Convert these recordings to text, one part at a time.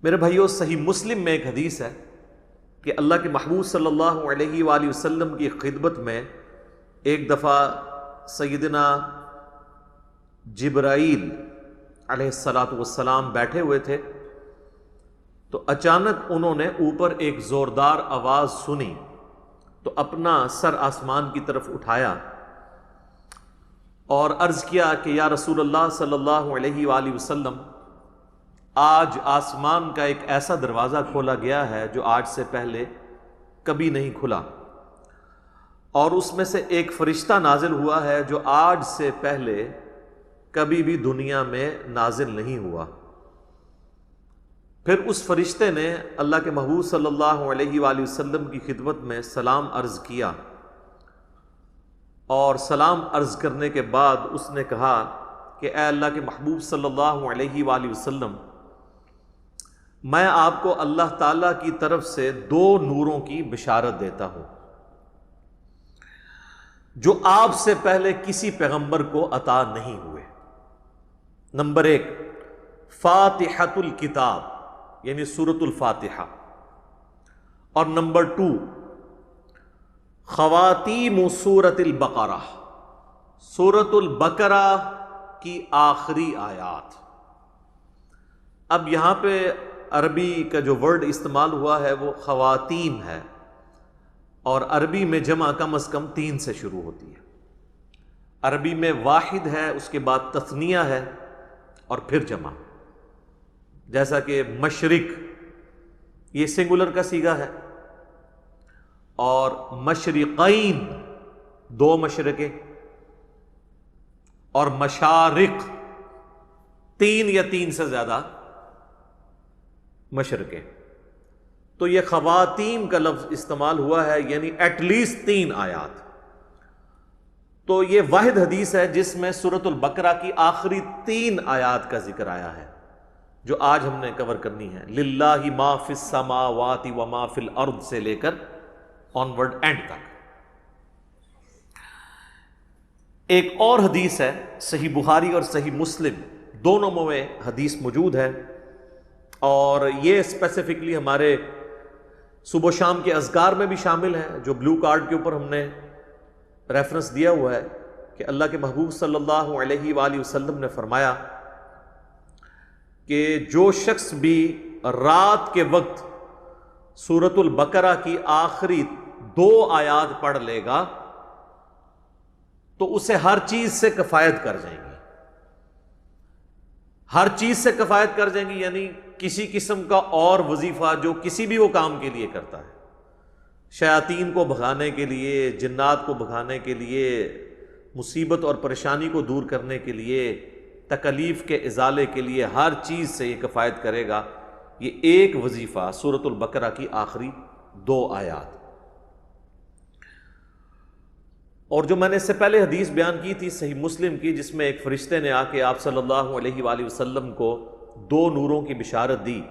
میرے بھائیو، صحیح مسلم میں ایک حدیث ہے کہ اللہ کے محبوب صلی اللہ علیہ وآلہ وسلم کی خدمت میں ایک دفعہ سیدنا جبرائیل علیہ السلام بیٹھے ہوئے تھے، تو اچانک انہوں نے اوپر ایک زوردار آواز سنی تو اپنا سر آسمان کی طرف اٹھایا اور عرض کیا کہ یا رسول اللہ صلی اللہ علیہ وآلہ وسلم، آج آسمان کا ایک ایسا دروازہ کھولا گیا ہے جو آج سے پہلے کبھی نہیں کھلا، اور اس میں سے ایک فرشتہ نازل ہوا ہے جو آج سے پہلے کبھی بھی دنیا میں نازل نہیں ہوا۔ پھر اس فرشتے نے اللہ کے محبوب صلی اللہ علیہ وآلہ وسلم کی خدمت میں سلام عرض کیا، اور سلام عرض کرنے کے بعد اس نے کہا کہ اے اللہ کے محبوب صلی اللہ علیہ وآلہ وسلم، میں آپ کو اللہ تعالیٰ کی طرف سے 2 نوروں کی بشارت دیتا ہوں جو آپ سے پہلے کسی پیغمبر کو عطا نہیں ہوئے۔ نمبر 1، فاتحۃ الکتاب یعنی سورۃ الفاتحہ، اور نمبر 2، خواتیم سورۃ البقرہ، سورۃ البقرہ کی آخری آیات۔ اب یہاں پہ عربی کا جو ورڈ استعمال ہوا ہے وہ خواتیم ہے، اور عربی میں جمع کم از کم 3 سے شروع ہوتی ہے۔ عربی میں واحد ہے، اس کے بعد تثنیہ ہے اور پھر جمع، جیسا کہ مشرق یہ سنگولر کا صیغہ ہے، اور مشرقین 2 مشرقیں، اور مشارق 3 یا 3 سے زیادہ مشرقیں۔ تو یہ خواتین کا لفظ استعمال ہوا ہے، یعنی ایٹ لیسٹ 3 آیات۔ تو یہ واحد حدیث ہے جس میں سورۃ البقرہ کی آخری 3 آیات کا ذکر آیا ہے، جو آج ہم نے کور کرنی ہے۔ للہ ما فی السماوات و ما فی الارض سے لے کر آنورڈ اینڈ تک۔ ایک اور حدیث ہے، صحیح بخاری اور صحیح مسلم دونوں میں حدیث موجود ہے، اور یہ اسپیسیفکلی ہمارے صبح و شام کے اذکار میں بھی شامل ہے، جو بلو کارڈ کے اوپر ہم نے ریفرنس دیا ہوا ہے کہ اللہ کے محبوب صلی اللہ علیہ وآلہ وسلم نے فرمایا کہ جو شخص بھی رات کے وقت سورۃ البقرہ کی آخری 2 آیات پڑھ لے گا تو اسے ہر چیز سے کفایت کر جائیں گی۔ ہر چیز سے کفایت کر جائیں گی، یعنی کسی قسم کا اور وظیفہ جو کسی بھی وہ کام کے لیے کرتا ہے، شیاطین کو بھگانے کے لیے، جنات کو بھگانے کے لیے، مصیبت اور پریشانی کو دور کرنے کے لیے، تکلیف کے ازالے کے لیے، ہر چیز سے یہ کفایت کرے گا یہ ایک وظیفہ سورۃ البقرہ کی آخری 2 آیات۔ اور جو میں نے اس سے پہلے حدیث بیان کی تھی صحیح مسلم کی، جس میں ایک فرشتے نے آ کے آپ صلی اللہ علیہ وآلہ وسلم کو 2 نوروں کی بشارت دی،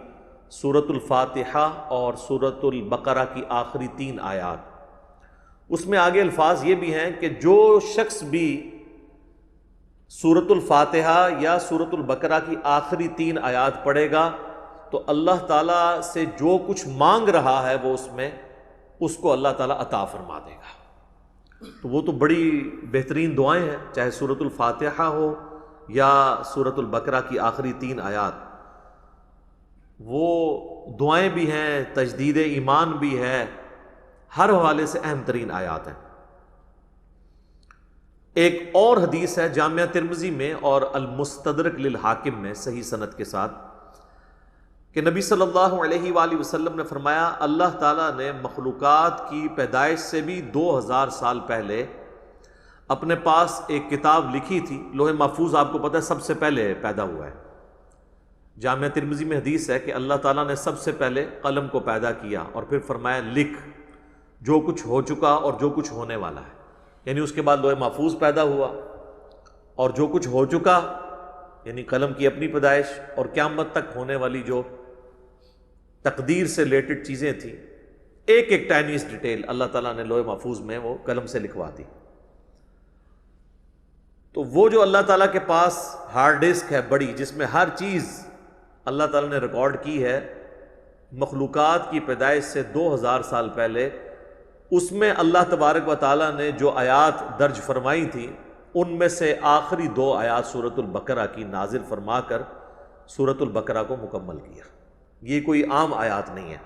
سورۃ الفاتحہ اور سورۃ البقرہ کی آخری 3 آیات۔ اس میں آگے الفاظ یہ بھی ہیں کہ جو شخص بھی سورۃ الفاتحہ یا سورۃ البقرہ کی آخری 3 آیات پڑھے گا تو اللہ تعالیٰ سے جو کچھ مانگ رہا ہے وہ اس کو اللہ تعالیٰ عطا فرما دے گا۔ تو وہ تو بڑی بہترین دعائیں ہیں، چاہے سورۃ الفاتحہ ہو یا سورۃ البقرہ کی آخری 3 آیات، وہ دعائیں بھی ہیں، تجدید ایمان بھی ہے، ہر حوالے سے اہم ترین آیات ہیں۔ ایک اور حدیث ہے جامعہ ترمذی میں اور المستدرک للحاکم میں صحیح سند کے ساتھ کہ نبی صلی اللہ علیہ وآلہ وسلم نے فرمایا، اللہ تعالیٰ نے مخلوقات کی پیدائش سے بھی 2000 سال پہلے اپنے پاس ایک کتاب لکھی تھی۔ لوح محفوظ آپ کو پتہ ہے سب سے پہلے پیدا ہوا ہے۔ جامعہ ترمذی میں حدیث ہے کہ اللہ تعالیٰ نے سب سے پہلے قلم کو پیدا کیا اور پھر فرمایا لکھ جو کچھ ہو چکا اور جو کچھ ہونے والا ہے، یعنی اس کے بعد لوح محفوظ پیدا ہوا، اور جو کچھ ہو چکا یعنی قلم کی اپنی پیدائش، اور قیامت تک ہونے والی جو تقدیر سے ریلیٹڈ چیزیں تھیں، ایک ایک ٹائنیس ڈیٹیل اللہ تعالیٰ نے لوح محفوظ میں وہ قلم سے لکھوا دی۔ تو وہ جو اللہ تعالیٰ کے پاس ہارڈ ڈسک ہے بڑی، جس میں ہر چیز اللہ تعالیٰ نے ریکارڈ کی ہے، مخلوقات کی پیدائش سے 2000 سال پہلے، اس میں اللہ تبارک و تعالیٰ نے جو آیات درج فرمائی تھیں ان میں سے آخری 2 آیات سورۃ البقرہ کی نازل فرما کر سورۃ البقرہ کو مکمل کیا۔ یہ کوئی عام آیات نہیں ہے۔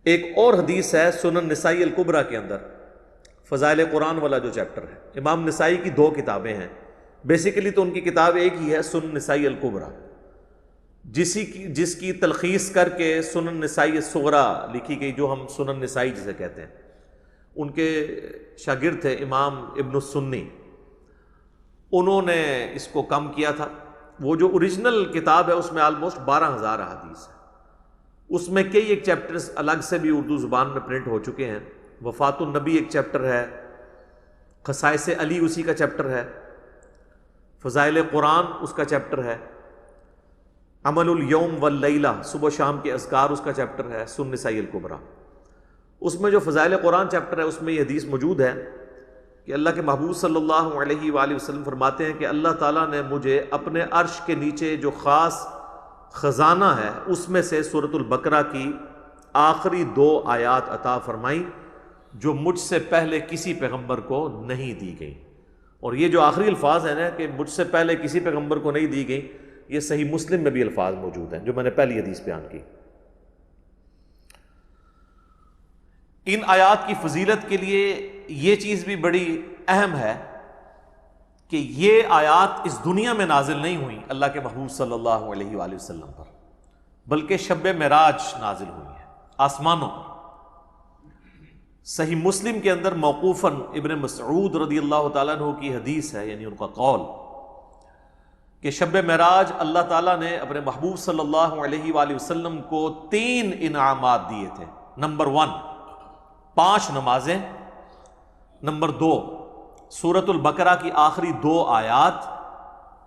ایک اور حدیث ہے سنن نسائی الکبریٰ کے اندر، فضائل قرآن والا جو چیپٹر ہے، امام نسائی کی 2 کتابیں ہیں، بیسیکلی تو ان کی کتاب ایک ہی ہے، سنن نسائی الکبریٰ، جس کی تلخیص کر کے سنن نسائی الصغریٰ لکھی گئی، جو ہم سنن نسائی جسے کہتے ہیں۔ ان کے شاگرد تھے امام ابن السنی، انہوں نے اس کو کم کیا تھا۔ وہ جو اوریجنل کتاب ہے اس میں آلموسٹ 12,000 احادیث ہے، اس میں کئی ایک چیپٹرز الگ سے بھی اردو زبان میں پرنٹ ہو چکے ہیں۔ وفات النبی ایک چیپٹر ہے، خصائص علی اسی کا چیپٹر ہے، فضائل قرآن اس کا چیپٹر ہے، عمل الیوم واللیلہ صبح شام کے اذکار اس کا چیپٹر ہے، سنن نسائی الکبریٰ۔ اس میں جو فضائل قرآن چیپٹر ہے اس میں یہ حدیث موجود ہے کہ اللہ کے محبوب صلی اللہ علیہ وآلہ وسلم فرماتے ہیں کہ اللہ تعالیٰ نے مجھے اپنے عرش کے نیچے جو خاص خزانہ ہے اس میں سے سورۃ البقرہ کی آخری 2 آیات عطا فرمائی جو مجھ سے پہلے کسی پیغمبر کو نہیں دی گئی۔ اور یہ جو آخری الفاظ ہیں نا کہ مجھ سے پہلے کسی پیغمبر کو نہیں دی گئی، یہ صحیح مسلم میں بھی الفاظ موجود ہیں جو میں نے پہلی حدیث بیان کی۔ ان آیات کی فضیلت کے لیے یہ چیز بھی بڑی اہم ہے کہ یہ آیات اس دنیا میں نازل نہیں ہوئی اللہ کے محبوب صلی اللہ علیہ وآلہ وسلم پر، بلکہ شب معراج نازل ہوئی ہے آسمانوں پر۔ صحیح مسلم کے اندر موقوفاً ابن مسعود رضی اللہ تعالیٰ عنہ کی حدیث ہے، یعنی ان کا قول کہ شب معراج اللہ تعالیٰ نے اپنے محبوب صلی اللہ علیہ وآلہ وسلم کو 3 انعامات دیے تھے۔ نمبر 1 5 نمازیں، نمبر 2 سورۃ البقرہ کی آخری 2 آیات،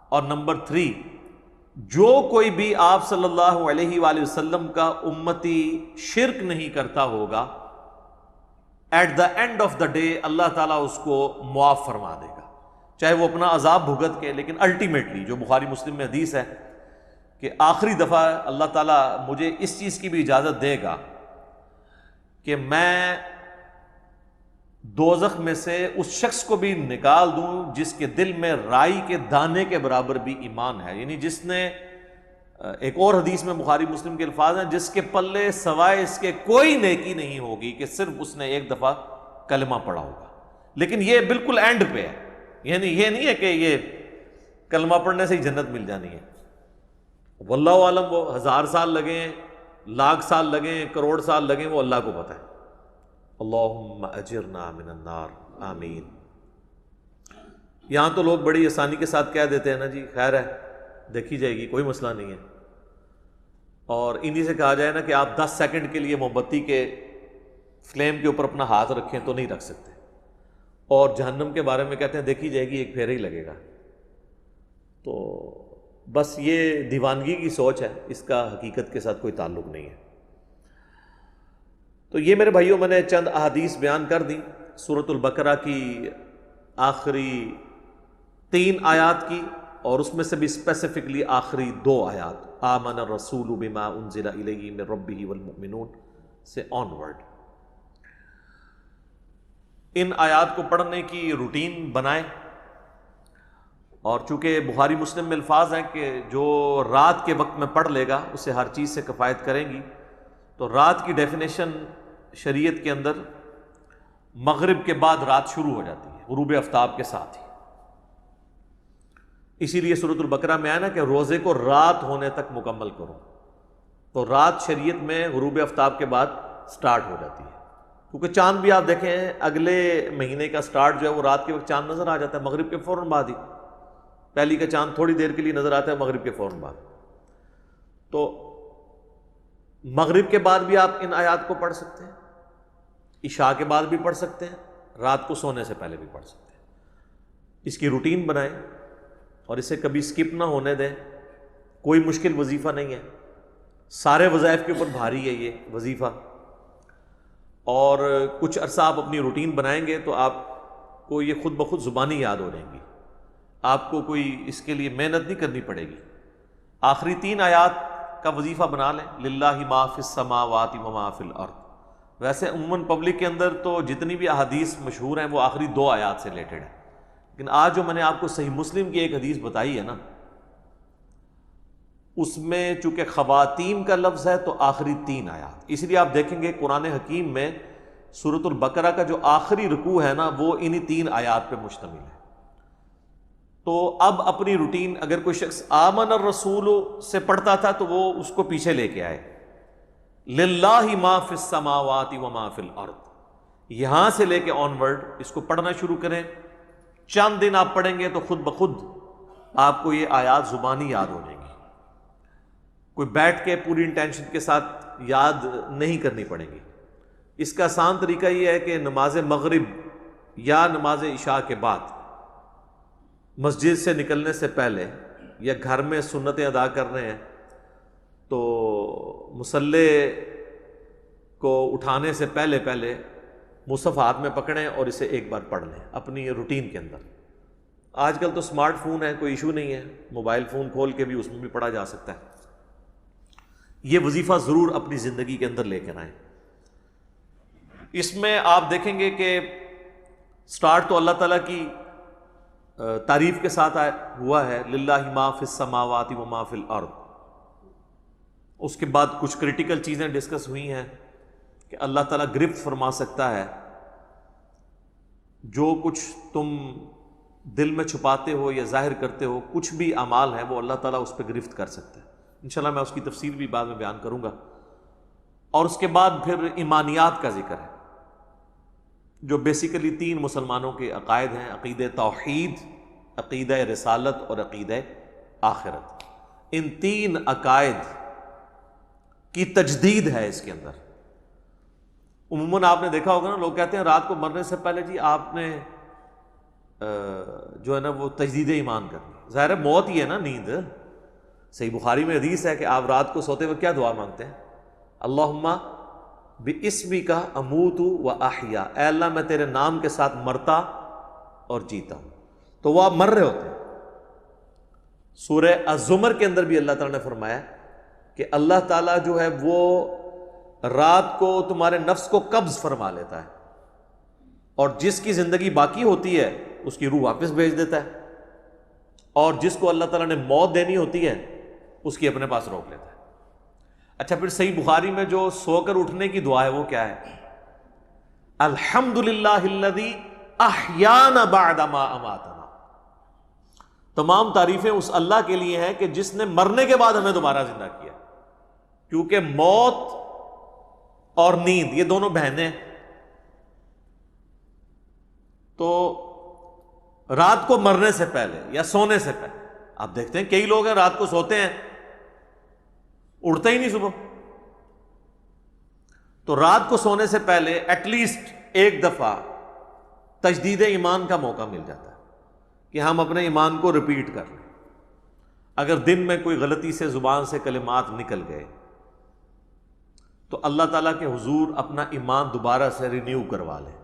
اور نمبر 3 جو کوئی بھی آپ صلی اللہ علیہ وآلہ وسلم کا امتی شرک نہیں کرتا ہوگا، at the end of the day اللہ تعالیٰ اس کو معاف فرما دے گا، چاہے وہ اپنا عذاب بھگت کے، لیکن الٹیمیٹلی جو بخاری مسلم میں حدیث ہے کہ آخری دفعہ اللہ تعالیٰ مجھے اس چیز کی بھی اجازت دے گا کہ میں دوزخ میں سے اس شخص کو بھی نکال دوں جس کے دل میں رائی کے دانے کے برابر بھی ایمان ہے، یعنی جس نے، ایک اور حدیث میں بخاری مسلم کے الفاظ ہیں، جس کے پلے سوائے اس کے کوئی نیکی نہیں ہوگی کہ صرف اس نے ایک دفعہ کلمہ پڑھا ہوگا۔ لیکن یہ بالکل اینڈ پہ ہے، یعنی یہ نہیں ہے کہ یہ کلمہ پڑھنے سے ہی جنت مل جانی ہے۔ واللہ عالم، وہ 1000 سال لگیں، لاکھ سال لگیں، کروڑ سال لگیں، وہ اللہ کو پتہ ہے۔ اللہم اجرنا من النار، آمین۔ یہاں تو لوگ بڑی آسانی کے ساتھ کہہ دیتے ہیں نا جی خیر ہے دیکھی جائے گی، کوئی مسئلہ نہیں ہے، اور انہی سے کہا جائے نا کہ آپ 10 سیکنڈ کے لیے موم بتی کے فلیم کے اوپر اپنا ہاتھ رکھیں تو نہیں رکھ سکتے، اور جہنم کے بارے میں کہتے ہیں دیکھی جائے گی ایک پھیرا ہی لگے گا۔ تو بس یہ دیوانگی کی سوچ ہے، اس کا حقیقت کے ساتھ کوئی تعلق نہیں ہے۔ تو یہ میرے بھائیوں میں نے چند احادیث بیان کر دی سورۃ البقرہ کی آخری 3 آیات کی، اور اس میں سے بھی اسپیسیفکلی آخری 2 آیات آمن الرسول بما انزل الیہ من ربہ والمؤمنون سے آنورڈ۔ ان آیات کو پڑھنے کی روٹین بنائیں، اور چونکہ بخاری مسلم میں الفاظ ہیں کہ جو رات کے وقت میں پڑھ لے گا اسے ہر چیز سے کفایت کریں گی، تو رات کی ڈیفینیشن شریعت کے اندر مغرب کے بعد رات شروع ہو جاتی ہے، غروب آفتاب کے ساتھ ہی۔ اسی لیے سورۃ البقرہ میں آیا نا کہ روزے کو رات ہونے تک مکمل کرو، تو رات شریعت میں غروب آفتاب کے بعد سٹارٹ ہو جاتی ہے، کیونکہ چاند بھی آپ دیکھیں اگلے مہینے کا سٹارٹ جو ہے وہ رات کے وقت چاند نظر آ جاتا ہے، مغرب کے فوراً بعد ہی۔ پہلی کا چاند تھوڑی دیر کے لیے نظر آتا ہے مغرب کے فوراً بعد، تو مغرب کے بعد بھی آپ ان آیات کو پڑھ سکتے ہیں، عشاء کے بعد بھی پڑھ سکتے ہیں، رات کو سونے سے پہلے بھی پڑھ سکتے ہیں۔ اس کی روٹین بنائیں اور اسے کبھی سکپ نہ ہونے دیں، کوئی مشکل وظیفہ نہیں ہے، سارے وظائف کے اوپر بھاری ہے یہ وظیفہ، اور کچھ عرصہ آپ اپنی روٹین بنائیں گے تو آپ کو یہ خود بخود زبانی یاد ہو جائیں گی، آپ کو کوئی اس کے لیے محنت نہیں کرنی پڑے گی۔ آخری 3 آیات کا وظیفہ بنا لیں، للہ ما فی السماوات و ما فی الارض۔ ویسے عموماً پبلک کے اندر تو جتنی بھی احادیث مشہور ہیں وہ آخری 2 آیات سے ریلیٹڈ ہیں، لیکن آج جو میں نے آپ کو صحیح مسلم کی ایک حدیث بتائی ہے نا، اس میں چونکہ خواتین کا لفظ ہے تو آخری 3 آیات، اس لیے آپ دیکھیں گے قرآن حکیم میں سورۃ البقرہ کا جو آخری رکوع ہے نا وہ انہی 3 آیات پہ مشتمل ہے۔ تو اب اپنی روٹین اگر کوئی شخص آمن الرسول سے پڑھتا تھا تو وہ اس کو پیچھے لے کے آئے، للہ ما فی السماوات و ما فی الارض، یہاں سے لے کے آن ورڈ اس کو پڑھنا شروع کریں۔ چند دن آپ پڑھیں گے تو خود بخود آپ کو یہ آیات زبانی یاد ہو جائیں گی، کوئی بیٹھ کے پوری انٹینشن کے ساتھ یاد نہیں کرنی پڑیں گی۔ اس کا آسان طریقہ یہ ہے کہ نماز مغرب یا نماز عشاء کے بعد مسجد سے نکلنے سے پہلے یا گھر میں سنتیں ادا کر رہے ہیں تو مصلی کو اٹھانے سے پہلے مصحف ہاتھ میں پکڑیں اور اسے ایک بار پڑھ لیں اپنی روٹین کے اندر۔ آج کل تو سمارٹ فون ہے، کوئی ایشو نہیں ہے، موبائل فون کھول کے بھی اس میں بھی پڑھا جا سکتا ہے۔ یہ وظیفہ ضرور اپنی زندگی کے اندر لے کر آئیں۔ اس میں آپ دیکھیں گے کہ سٹارٹ تو اللہ تعالیٰ کی تعریف کے ساتھ ہوا ہے، للہ ما فی السماوات و ما فی الارض۔ اس کے بعد کچھ کریٹیکل چیزیں ڈسکس ہوئی ہیں کہ اللہ تعالیٰ گرفت فرما سکتا ہے، جو کچھ تم دل میں چھپاتے ہو یا ظاہر کرتے ہو، کچھ بھی اعمال ہیں وہ اللہ تعالیٰ اس پہ گرفت کر سکتا ہے۔ انشاءاللہ میں اس کی تفصیل بھی بعد میں بیان کروں گا۔ اور اس کے بعد پھر ایمانیات کا ذکر ہے، جو بیسیکلی 3 مسلمانوں کے عقائد ہیں، عقیدہ توحید، عقیدہ رسالت اور عقیدہ آخرت۔ ان 3 عقائد کی تجدید ہے اس کے اندر۔ عموماً آپ نے دیکھا ہوگا نا، لوگ کہتے ہیں رات کو مرنے سے پہلے جی آپ نے جو ہے نا وہ تجدید ایمان کرنی۔ ظاہر ہے موت ہی ہے نا، نیند۔ صحیح بخاری میں حدیث ہے کہ آپ رات کو سوتے وقت کیا دعا مانگتے ہیں؟ اللہم بِاسْمِکَ اموت و احیا، اے اللہ میں تیرے نام کے ساتھ مرتا اور جیتا ہوں۔ تو وہ آپ مر رہے ہوتے ہیں۔ سورہ الزمر کے اندر بھی اللہ تعالیٰ نے فرمایا کہ اللہ تعالیٰ جو ہے وہ رات کو تمہارے نفس کو قبض فرما لیتا ہے، اور جس کی زندگی باقی ہوتی ہے اس کی روح واپس بھیج دیتا ہے، اور جس کو اللہ تعالیٰ نے موت دینی ہوتی ہے اس کی اپنے پاس روک لیتا ہے۔ اچھا، پھر صحیح بخاری میں جو سو کر اٹھنے کی دعا ہے وہ کیا ہے؟ الحمدللہ الذی احیانا بعد ما اماتنا۔ تمام تعریفیں اس اللہ کے لیے ہیں کہ جس نے مرنے کے بعد ہمیں دوبارہ زندہ کیا، کیونکہ موت اور نیند یہ دونوں بہنیں۔ تو رات کو مرنے سے پہلے یا سونے سے پہلے آپ دیکھتے ہیں کئی لوگ ہیں رات کو سوتے ہیں اڑتے ہی نہیں صبح۔ تو رات کو سونے سے پہلے ایٹ لیسٹ ایک دفعہ تجدید ایمان کا موقع مل جاتا ہے کہ ہم اپنے ایمان کو ریپیٹ کر لیں۔ اگر دن میں کوئی غلطی سے زبان سے کلمات نکل گئے تو اللہ تعالیٰ کے حضور اپنا ایمان دوبارہ سے رینیو کروا لیں،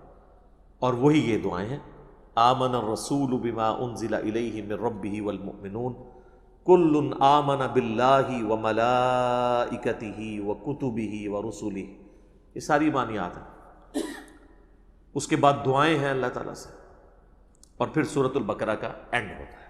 اور وہی یہ دعائیں ہیں، آمن الرسول بما انزل الیہ من ربہ والمؤمنون کل آمن باللہ وملائکتہ وکتبہ ورسلہ۔ یہ ساری ایمانیات ہیں۔ اس کے بعد دعائیں ہیں اللہ تعالیٰ سے، اور پھر سورۃ البقرہ کا اینڈ ہوتا ہے۔